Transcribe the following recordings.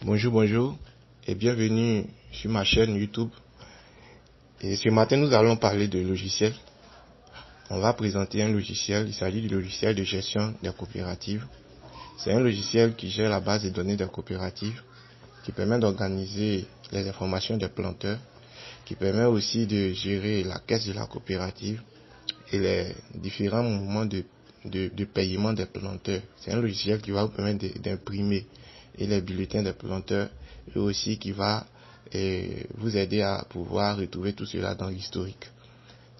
Bonjour et bienvenue sur ma chaîne YouTube. Et ce matin, nous allons parler de logiciels. On va présenter un logiciel, il s'agit du logiciel de gestion des coopératives. C'est un logiciel qui gère la base de données des coopératives, qui permet d'organiser les informations des planteurs, qui permet aussi de gérer la caisse de la coopérative et les différents mouvements de paiement des planteurs. C'est un logiciel qui va vous permettre d'imprimer les bulletins des planteurs et aussi qui va vous aider à pouvoir retrouver tout cela dans l'historique.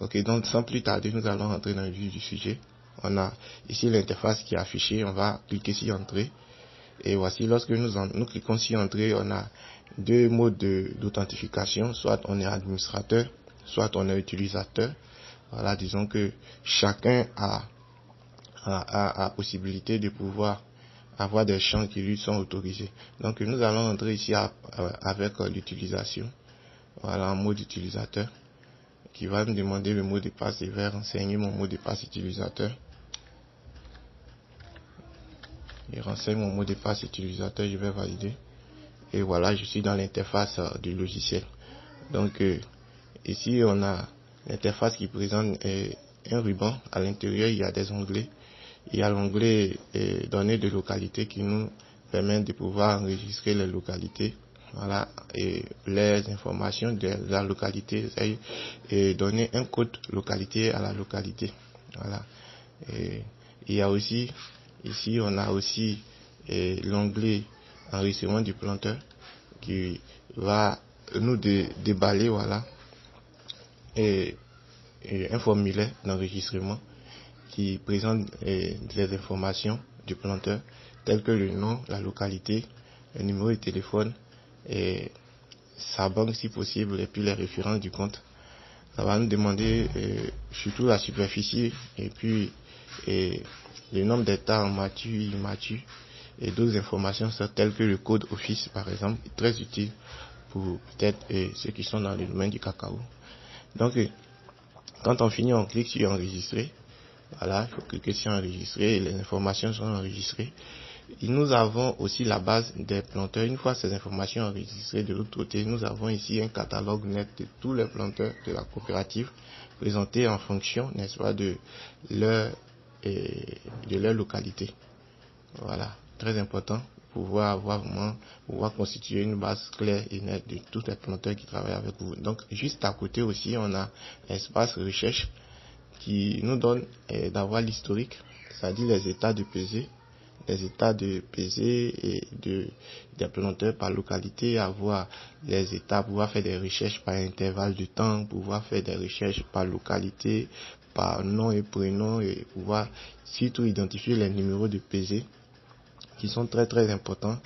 Ok, donc sans plus tarder, nous allons rentrer dans le vif du sujet. On a ici l'interface qui est affichée, on va cliquer sur Entrée. Et voici, lorsque nous cliquons sur Entrée, on a deux modes d'authentification, soit on est administrateur, soit on est utilisateur. Voilà, disons que chacun a possibilité de pouvoir avoir des champs qui lui sont autorisés. Donc nous allons entrer ici avec l'utilisation. Voilà, en mode utilisateur, qui va me demander le mot de passe et va renseigner mon mot de passe utilisateur. Il renseigne mon mot de passe utilisateur, je vais valider. Et voilà, je suis dans l'interface du logiciel. Donc ici on a l'interface qui présente un ruban. À l'intérieur il y a des onglets. Il y a l'onglet données de localité qui nous permet de pouvoir enregistrer les localités. Voilà, et les informations de la localité et donner un code localité à la localité. Voilà. Et il y a aussi, ici on a aussi l'onglet enregistrement du planteur qui va nous déballer, voilà, et un formulaire d'enregistrement qui présente des informations du planteur telles que le nom, la localité, le numéro de téléphone et sa banque si possible et puis les références du compte. Ça va nous demander surtout la superficie et puis le nombre d'hectares en mature, immature et d'autres informations telles que le code office par exemple, très utile pour peut-être ceux qui sont dans le domaine du cacao. Donc quand on finit, on clique sur enregistrer. Voilà, il faut cliquer sur enregistrer et les informations sont enregistrées. Et nous avons aussi la base des planteurs. Une fois ces informations enregistrées, de l'autre côté, nous avons ici un catalogue net de tous les planteurs de la coopérative présentés en fonction, n'est-ce pas, de leur localité. Voilà, très important pour pouvoir constituer une base claire et nette de tous les planteurs qui travaillent avec vous. Donc, juste à côté aussi, on a l'espace recherche qui nous donne d'avoir l'historique, c'est-à-dire les états de pesée, et des planteurs par localité, avoir les états, pouvoir faire des recherches par intervalle de temps, pouvoir faire des recherches par localité, par nom et prénom et pouvoir surtout identifier les numéros de pesée qui sont très très importants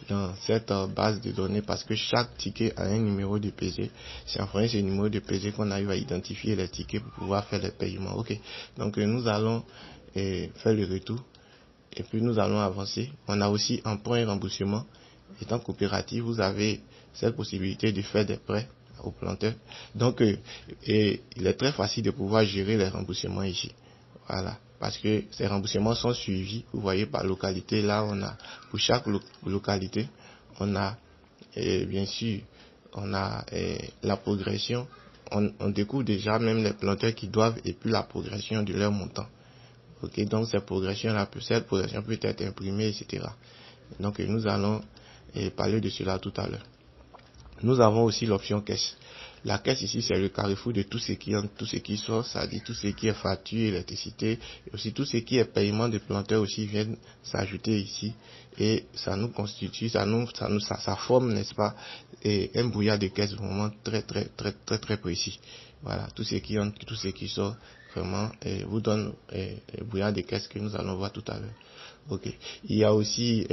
dans cette base de données parce que chaque ticket a un numéro de pesée. C'est en fonction de ce numéro de pesée qu'on arrive à identifier les tickets pour pouvoir faire les paiements. Ok, donc nous allons faire le retour et puis nous allons avancer. On a aussi emprunt et remboursement. Étant coopérative, vous avez cette possibilité de faire des prêts aux planteurs. Donc il est très facile de pouvoir gérer les remboursements ici. Voilà, parce que ces remboursements sont suivis, vous voyez, par localité. Là, on a, pour chaque localité, on a, bien sûr, on a la progression. On découvre déjà même les planteurs qui doivent et puis la progression de leur montant. Ok, donc cette progression peut être imprimée, etc. Donc, nous allons parler de cela tout à l'heure. Nous avons aussi l'option caisse. La caisse ici, c'est le carrefour de tout ce qui entre, tout ce qui sort, c'est-à-dire tout ce qui est facture, électricité, et aussi tout ce qui est paiement des planteurs aussi viennent s'ajouter ici. Et ça nous constitue, ça forme, n'est-ce pas, un brouillard de caisse vraiment très précis. Voilà, tout ce qui entre, tout ce qui sort, vraiment, vous donne le brouillard de caisse que nous allons voir tout à l'heure. Ok. Il y a aussi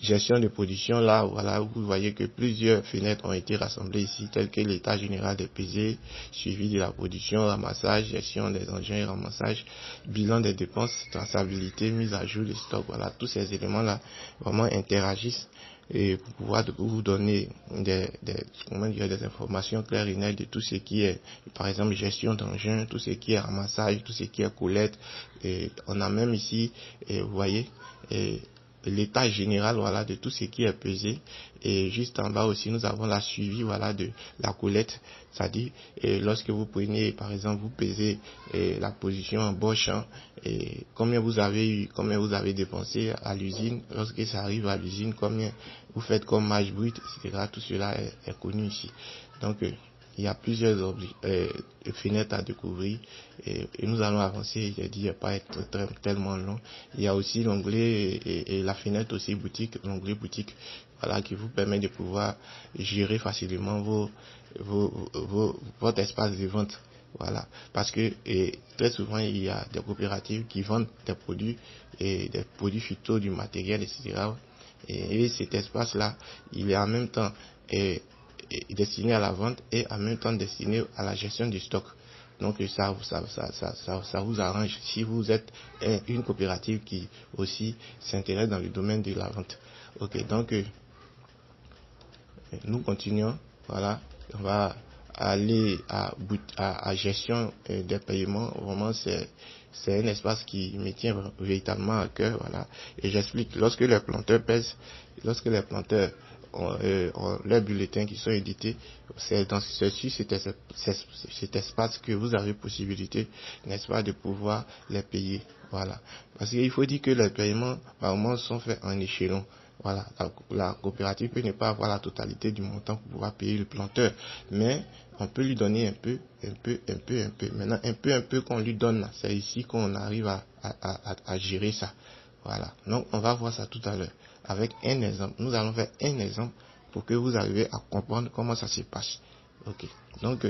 gestion de production, là, voilà, vous voyez que plusieurs fenêtres ont été rassemblées ici, telles que l'état général des pesées, suivi de la production, ramassage, gestion des engins et ramassage, bilan des dépenses, traçabilité, mise à jour des stocks, voilà, tous ces éléments-là vraiment interagissent et pour pouvoir vous donner des informations claires et nettes de tout ce qui est, par exemple, gestion d'engins, tout ce qui est ramassage, tout ce qui est collecte, et on a même ici, vous voyez, l'état général, voilà, de tout ce qui est pesé. Et juste en bas aussi, nous avons la suivi, voilà, de la collecte. C'est-à-dire, lorsque vous prenez, par exemple, vous pesez la position en bon champ, et combien vous avez eu, combien vous avez dépensé à l'usine, lorsque ça arrive à l'usine, combien vous faites comme marge brute, etc. Tout cela est connu ici. Donc, il y a plusieurs fenêtres à découvrir et nous allons avancer. J'ai dit, il n'y a pas être tellement long. Il y a aussi l'onglet et la fenêtre aussi boutique, l'onglet boutique, voilà, qui vous permet de pouvoir gérer facilement votre espace de vente. Voilà, parce que très souvent il y a des coopératives qui vendent des produits et des produits phyto, du matériel, etc. Et cet espace-là, il est en même temps destiné à la vente et en même temps destiné à la gestion du stock. Donc ça vous arrange si vous êtes une coopérative qui aussi s'intéresse dans le domaine de la vente. Ok, donc nous continuons. Voilà, on va aller à gestion des paiements. Vraiment, c'est un espace qui me tient véritablement à cœur. Voilà, et j'explique. Lorsque les planteurs ont leurs bulletins qui sont édités, c'est dans cet espace que vous avez possibilité, n'est-ce pas, de pouvoir les payer. Voilà, parce qu'il faut dire que les paiements normalement sont faits en échelon. Voilà, la coopérative peut ne pas avoir la totalité du montant pour pouvoir payer le planteur, mais on peut lui donner un peu. Maintenant, un peu qu'on lui donne, c'est ici qu'on arrive à gérer ça. Voilà, donc on va voir ça tout à l'heure avec un exemple. Nous allons faire un exemple pour que vous arriviez à comprendre comment ça se passe. Ok, donc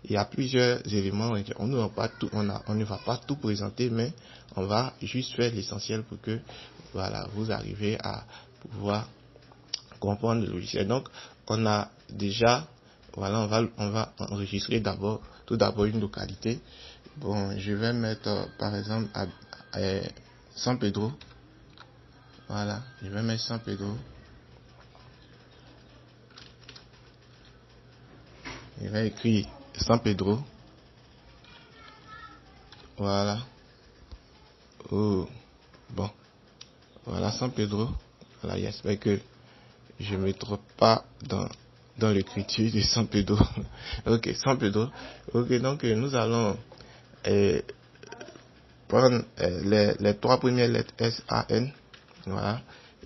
il y a plusieurs éléments. On ne va pas tout présenter, mais on va juste faire l'essentiel pour que voilà, vous arrivez à pouvoir comprendre le logiciel. Donc on a déjà, voilà, on va enregistrer tout d'abord une localité. Bon, je vais mettre par exemple à San Pedro. Voilà, je vais mettre San Pedro. Je vais écrire San Pedro. Voilà. Oh, bon. Voilà San Pedro. Voilà, j'espère que je ne me trompe pas dans l'écriture de San Pedro. Ok, San Pedro. Ok, donc nous allons prendre les trois premières lettres SAN. Voilà.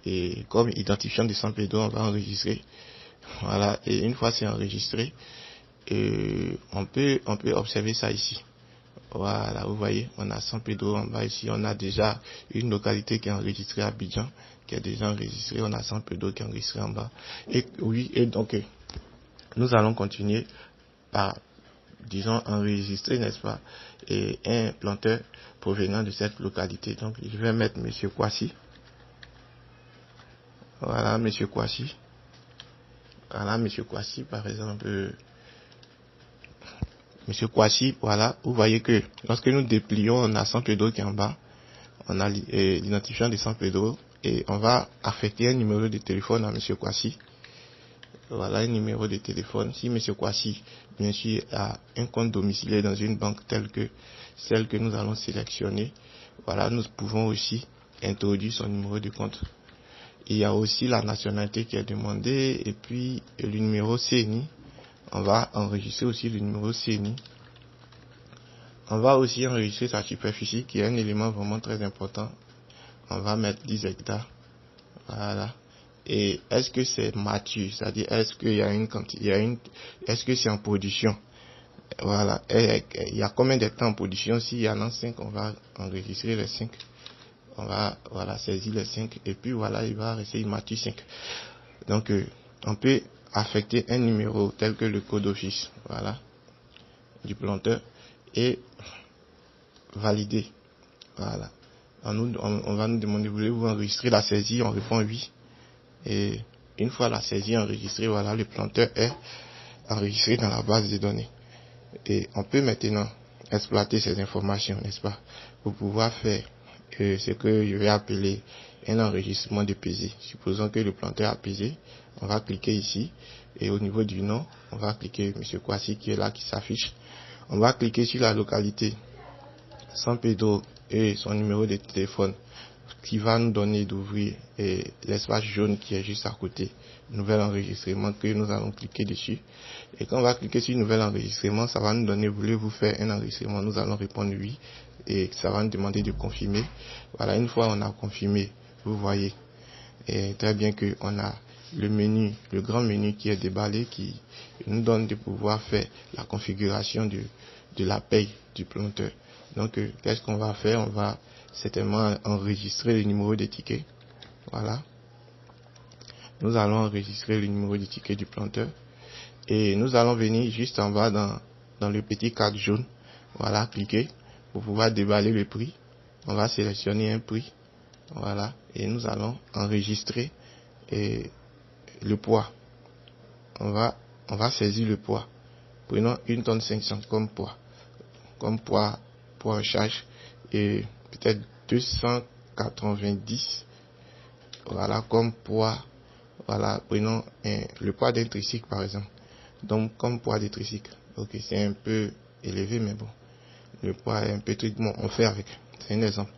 Et comme identifiant de San Pedro, on va enregistrer. Voilà. Et une fois c'est enregistré, on peut observer ça ici. Voilà, vous voyez, on a San Pedro en bas ici, on a déjà une localité qui est enregistrée à Abidjan, qui est déjà enregistrée, on a San Pedro qui est enregistré en bas. Et oui, et donc, nous allons continuer par, disons, enregistrer, n'est-ce pas, et un planteur provenant de cette localité. Donc, je vais mettre Monsieur Kwasi. Voilà, Monsieur Kwasi. Voilà, Monsieur Kwasi, par exemple. Monsieur Kwasi, voilà, vous voyez que lorsque nous déplions, on a San Pedro qui est en bas, on a l'identifiant de San Pedro, et on va affecter un numéro de téléphone à Monsieur Kwasi. Voilà un numéro de téléphone. Si Monsieur Kwasi, bien sûr, a un compte domicilié dans une banque telle que celle que nous allons sélectionner, voilà, nous pouvons aussi introduire son numéro de compte. Il y a aussi la nationalité qui est demandée, et puis le numéro CNI. On va enregistrer aussi le numéro CNI. On va aussi enregistrer sa superficie qui est un élément vraiment très important. On va mettre 10 hectares. Voilà. Et est-ce que c'est mature? C'est-à-dire, est-ce qu'il y a une quantité, est-ce que c'est en production? Voilà. Et il y a combien d'hectares en production? S'il y en a 5, on va enregistrer les 5. On va, voilà, saisir les 5. Et puis voilà, il va rester immature 5. Donc, on peut affecter un numéro tel que le code office, voilà, du planteur, et valider. Voilà. On va nous demander, voulez-vous enregistrer la saisie? On répond oui. Et une fois la saisie enregistrée, voilà, le planteur est enregistré dans la base de données. Et on peut maintenant exploiter ces informations, n'est-ce pas, pour pouvoir faire ce que je vais appeler un enregistrement de pesée. Supposons que le planteur a pesé, on va cliquer ici, et au niveau du nom, on va cliquer Monsieur Kwasi qui est là, qui s'affiche. On va cliquer sur la localité San Pedro et son numéro de téléphone. qui va nous donner d'ouvrir l'espace jaune qui est juste à côté, nouvel enregistrement, que nous allons cliquer dessus. Et quand on va cliquer sur nouvel enregistrement, ça va nous donner, voulez-vous faire un enregistrement? Nous allons répondre oui, et ça va nous demander de confirmer. Voilà, une fois on a confirmé, vous voyez très bien que on a le menu, le grand menu qui est déballé, qui nous donne de pouvoir faire la configuration de la paye du planteur. Donc qu'est-ce qu'on va faire? On va certainement enregistrer le numéro des tickets. Voilà. Nous allons enregistrer le numéro du ticket du planteur. Et nous allons venir juste en bas dans le petit cadre jaune. Voilà, cliquer pour pouvoir déballer le prix. On va sélectionner un prix. Voilà. Et nous allons enregistrer le poids. On va saisir le poids. Prenons 1 tonne 500 comme poids en charge, et peut-être 290, voilà, comme poids. Voilà, prenons le poids d'un tricycle par exemple. Donc comme poids de tricycle, ok, c'est un peu élevé, mais bon, le poids est un peu truc, bon, on fait avec, c'est un exemple.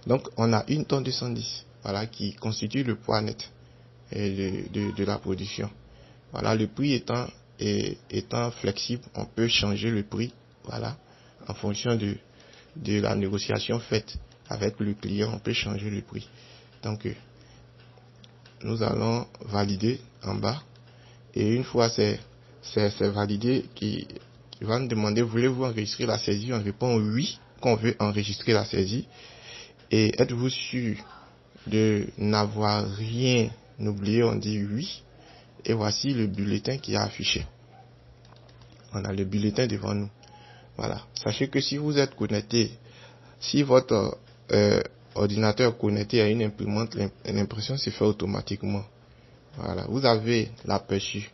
Donc on a 1 tonne 210, voilà, qui constitue le poids net de la production. Voilà, le prix étant flexible, on peut changer le prix, voilà, en fonction de la négociation faite avec le client, on peut changer le prix. Donc nous allons valider en bas, et une fois c'est validé, qui va nous demander, voulez-vous enregistrer la saisie? On répond oui, qu'on veut enregistrer la saisie. Et êtes-vous sûr de n'avoir rien oublié? On dit oui. Et voici le bulletin qui est affiché. On a le bulletin devant nous. Voilà. Sachez que si vous êtes connecté, si votre ordinateur est connecté à une imprimante, l'impression se fait automatiquement. Voilà. Vous avez l'aperçu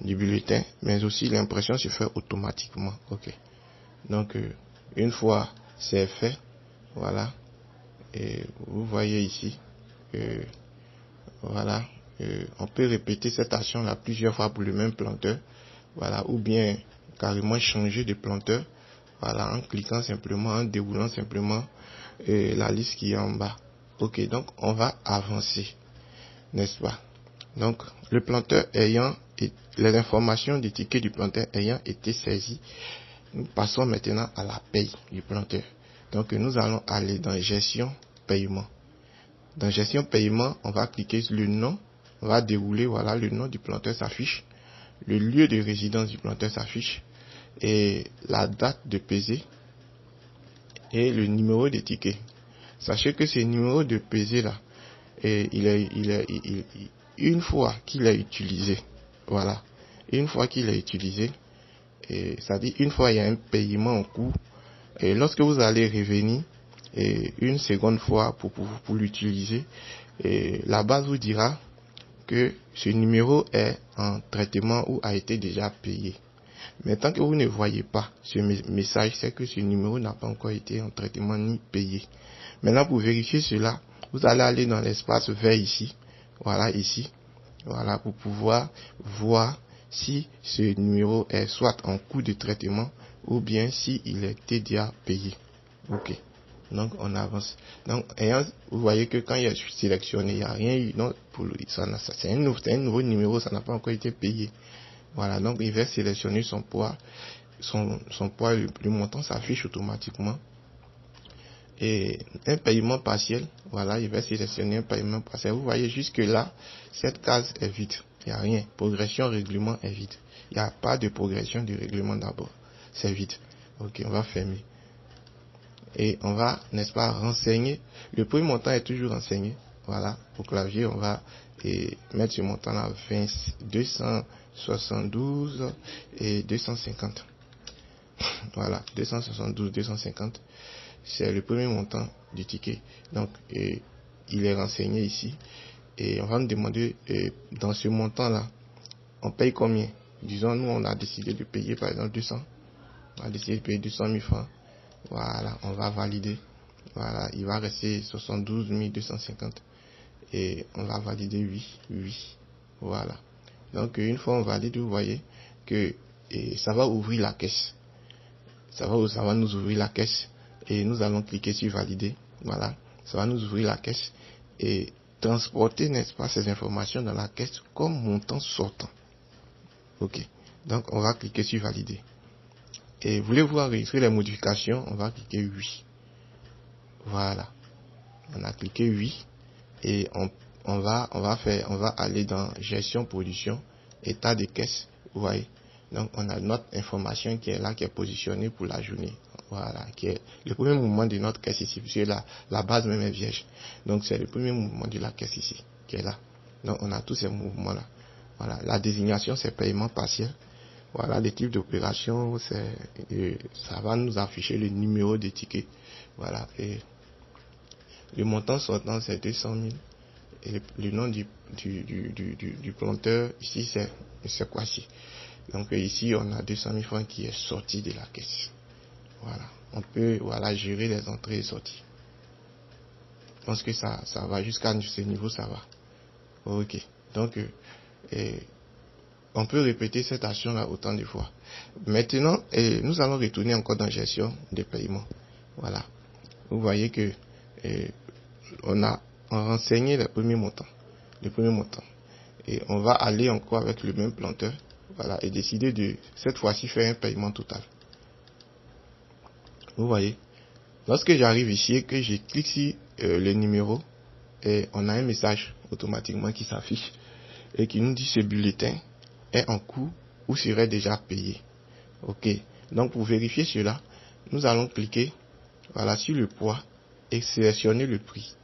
du bulletin, mais aussi l'impression se fait automatiquement. Ok. Donc, une fois c'est fait, voilà. Et vous voyez ici, voilà. On peut répéter cette action-là plusieurs fois pour le même planteur. Voilà. Ou bien carrément changer de planteur. Voilà, en cliquant simplement, en déroulant simplement la liste qui est en bas. Ok, donc on va avancer, n'est-ce pas? Donc le planteur ayant, les informations du ticket du planteur ayant été saisies, nous passons maintenant à la paye du planteur. Donc nous allons aller dans gestion paiement. Dans gestion paiement, on va cliquer sur le nom, on va dérouler, voilà, le nom du planteur s'affiche, le lieu de résidence du planteur s'affiche, et la date de pesée et le numéro de ticket. Sachez que ce numéro de pesée là, une fois qu'il est utilisé, voilà, une fois qu'il est utilisé, c'est-à-dire une fois il y a un paiement en cours, et lorsque vous allez revenir une seconde fois pour l'utiliser, la base vous dira que ce numéro est en traitement ou a été déjà payé. Mais tant que vous ne voyez pas ce message, c'est que ce numéro n'a pas encore été en traitement ni payé. Maintenant, pour vérifier cela, vous allez aller dans l'espace vert ici, voilà, ici, voilà, pour pouvoir voir si ce numéro est soit en cours de traitement ou bien si il a été déjà payé. Ok. Donc on avance. Donc vous voyez que quand il y a sélectionné, il n'y a rien eu. Non, c'est un nouveau numéro, ça n'a pas encore été payé. Voilà, donc il va sélectionner son poids, son poids, le montant s'affiche automatiquement. Et un paiement partiel, voilà, il va sélectionner un paiement partiel. Vous voyez jusque là, cette case est vide. Il n'y a rien. Progression, règlement est vide. Il n'y a pas de progression du règlement d'abord. C'est vide. Ok, on va fermer. Et on va, n'est-ce pas, renseigner. Le premier montant est toujours renseigné. Voilà, au clavier, on va mettre ce montant-là, 272 et 250. Voilà, 272, 250. C'est le premier montant du ticket. Donc, il est renseigné ici. Et on va nous demander, dans ce montant-là, on paye combien? Disons, nous, on a décidé de payer, par exemple, 200. On a décidé de payer 200 000 francs. Voilà, on va valider. Voilà, il va rester 72 250. Et on va valider oui. Voilà. Donc, une fois on valide, vous voyez que ça va ouvrir la caisse. Ça va nous ouvrir la caisse. Et nous allons cliquer sur valider. Voilà. Ça va nous ouvrir la caisse. et transporter, n'est-ce pas, ces informations dans la caisse comme montant sortant. Ok. Donc, on va cliquer sur valider. Et voulez-vous enregistrer les modifications? On va cliquer oui. Voilà. On a cliqué oui. Et on va aller dans gestion production, état de caisse. Vous voyez. Donc, on a notre information qui est là, qui est positionnée pour la journée. Voilà. Qui est le premier mouvement de notre caisse ici. Puisque la base même est vierge. Donc, c'est le premier mouvement de la caisse ici, qui est là. Donc, on a tous ces mouvements-là. Voilà. La désignation, c'est paiement partiel. Voilà, les types d'opérations, ça va nous afficher le numéro de ticket. Voilà, et le montant sortant, c'est 200 000. Et le nom du planteur, ici, c'est quoi ici? Donc, ici, on a 200 000 francs qui est sorti de la caisse. Voilà, on peut, gérer les entrées et sorties. Je pense que ça va jusqu'à ce niveau, ça va. Ok, donc, on peut répéter cette action-là autant de fois. Maintenant, nous allons retourner encore dans gestion des paiements. Voilà. Vous voyez que on a renseigné le premier montant. Et on va aller encore avec le même planteur. Voilà. Et décider de, cette fois-ci, faire un paiement total. Vous voyez. Lorsque j'arrive ici et que je clique sur le numéro, et on a un message automatiquement qui s'affiche et qui nous dit ce bulletin est en cours ou serait déjà payé. Ok. Donc pour vérifier cela, nous allons cliquer sur le poids et sélectionner le prix.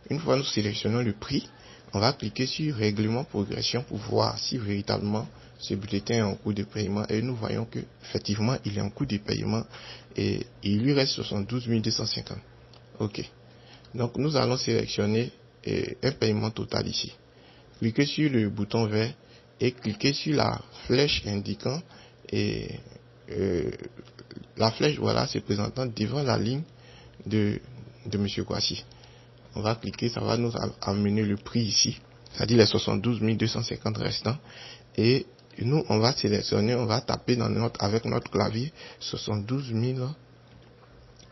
Une fois nous sélectionnons le prix, on va cliquer sur règlement progression pour voir si véritablement ce bulletin est en cours de paiement, et nous voyons que effectivement il est en cours de paiement et il lui reste 72 250. Ok. Donc nous allons sélectionner un paiement total ici. Cliquez sur le bouton vert et cliquez sur la flèche indiquant la flèche se présentant devant la ligne de Monsieur Kwasi. On va cliquer, ça va nous amener le prix ici, c'est-à-dire les 72 250 restants. Et nous, on va sélectionner, on va taper avec notre clavier 72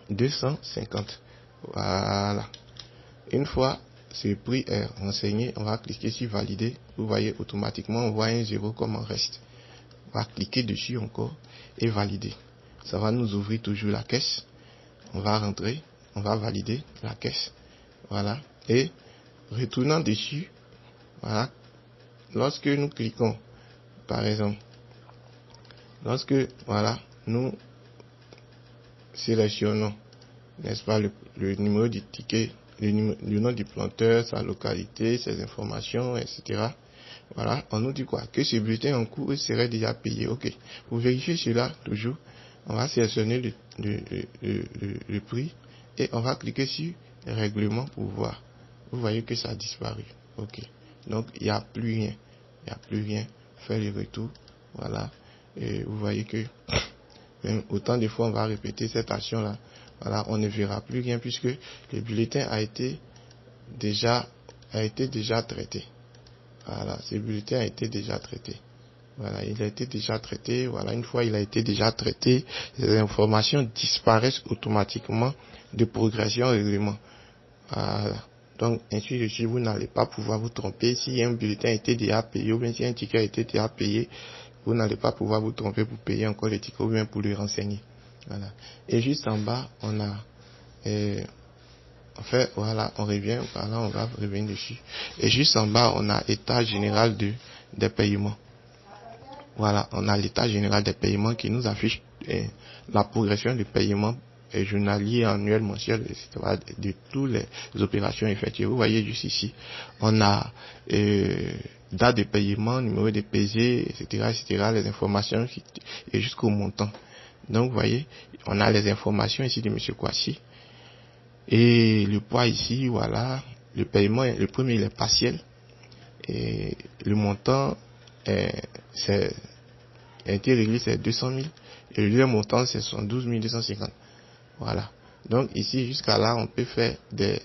250. Voilà. Une fois ce prix est renseigné, on va cliquer sur valider. Vous voyez, automatiquement, on voit un 0 comme en reste. On va cliquer dessus encore et valider. Ça va nous ouvrir toujours la caisse. On va rentrer, on va valider la caisse. Voilà. Et retournant dessus, voilà. Lorsque nous cliquons, par exemple, nous sélectionnons, n'est-ce pas, le numéro du ticket, le nom du planteur, sa localité, ses informations, etc. Voilà, on nous dit quoi? Que ce bulletin en cours serait déjà payé. Ok. Pour vérifier cela, toujours, on va sélectionner le prix et on va cliquer sur règlement pour voir. Vous voyez que ça a disparu. Ok. Donc, il n'y a plus rien. Faire le retour. Voilà. Et vous voyez que même autant de fois on va répéter cette action-là. Voilà, on ne verra plus rien puisque le bulletin a été déjà traité. Voilà, ce bulletin a été déjà traité. Voilà, il a été déjà traité. Voilà, une fois il a été déjà traité, les informations disparaissent automatiquement de progression règlement. Voilà. Donc, ainsi de suite, vous n'allez pas pouvoir vous tromper. Si un bulletin a été déjà payé ou bien si un ticket a été déjà payé, vous n'allez pas pouvoir vous tromper pour payer encore le ticket ou bien pour le renseigner. Voilà. Et juste en bas, on a on revient, voilà, on va revenir dessus. Et juste en bas, on a état général des paiements. Voilà, on a l'état général des paiements qui nous affiche la progression du paiement journalier, annuel, mensuel, etc. de toutes les opérations effectuées. Vous voyez juste ici, on a date de paiement, numéro de PG, etc., les informations et jusqu'au montant. Donc, vous voyez, on a les informations ici de Monsieur Kwasi. Et le poids ici, voilà, le paiement, le premier, il est partiel. Et le montant, c'est été réglé, c'est 200 000. Et le deuxième montant, c'est 72 250. Voilà. Donc, ici, jusqu'à là, on peut faire des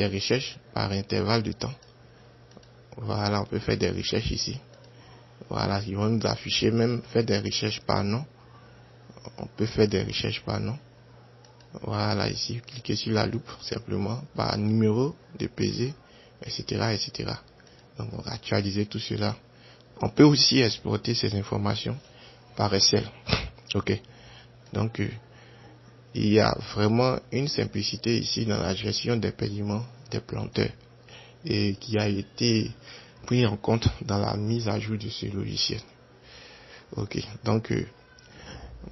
recherches par intervalle de temps. Voilà, on peut faire des recherches ici. Voilà, ils vont nous afficher, même faire des recherches par nom. On peut faire des recherches par nom. Voilà, ici, cliquez sur la loupe simplement par numéro de pesée, etc., etc. Donc, on va actualiser tout cela. On peut aussi exporter ces informations par Excel. Ok. Donc, il y a vraiment une simplicité ici dans la gestion des paiements des planteurs et qui a été pris en compte dans la mise à jour de ce logiciel. Ok. Donc,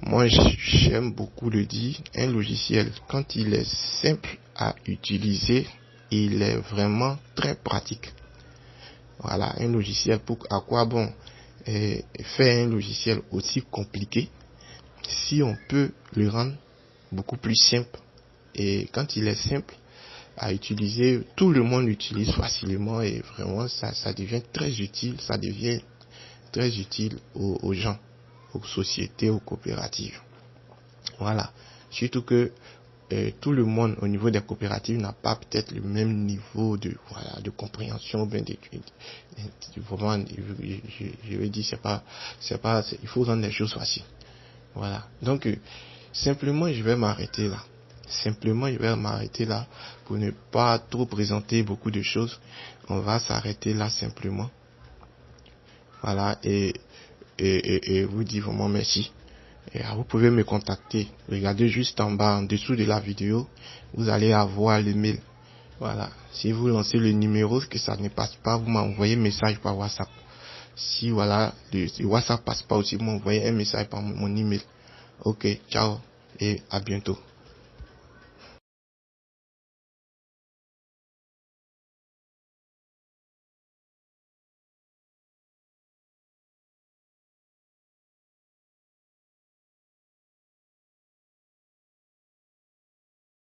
moi, j'aime beaucoup le dire, un logiciel, quand il est simple à utiliser, il est vraiment très pratique. Voilà, un logiciel, à quoi bon faire un logiciel aussi compliqué si on peut le rendre beaucoup plus simple. Et quand il est simple à utiliser, tout le monde l'utilise facilement et vraiment ça devient très utile, aux gens, aux sociétés, aux coopératives. Voilà. Surtout que tout le monde au niveau des coopératives n'a pas peut-être le même niveau de compréhension, vraiment, je veux dire, il faut rendre les choses faciles. Voilà. Donc simplement je vais m'arrêter là pour ne pas trop présenter beaucoup de choses. On va s'arrêter là simplement. Voilà, et vous dire vraiment merci. Et vous pouvez me contacter. Regardez juste en bas, en dessous de la vidéo, vous allez avoir le mail. Voilà. Si vous lancez le numéro, que ça ne passe pas, vous m'envoyez un message par WhatsApp. Si voilà, le WhatsApp passe pas aussi, vous m'envoyez un message par mon email. Ok, ciao et à bientôt.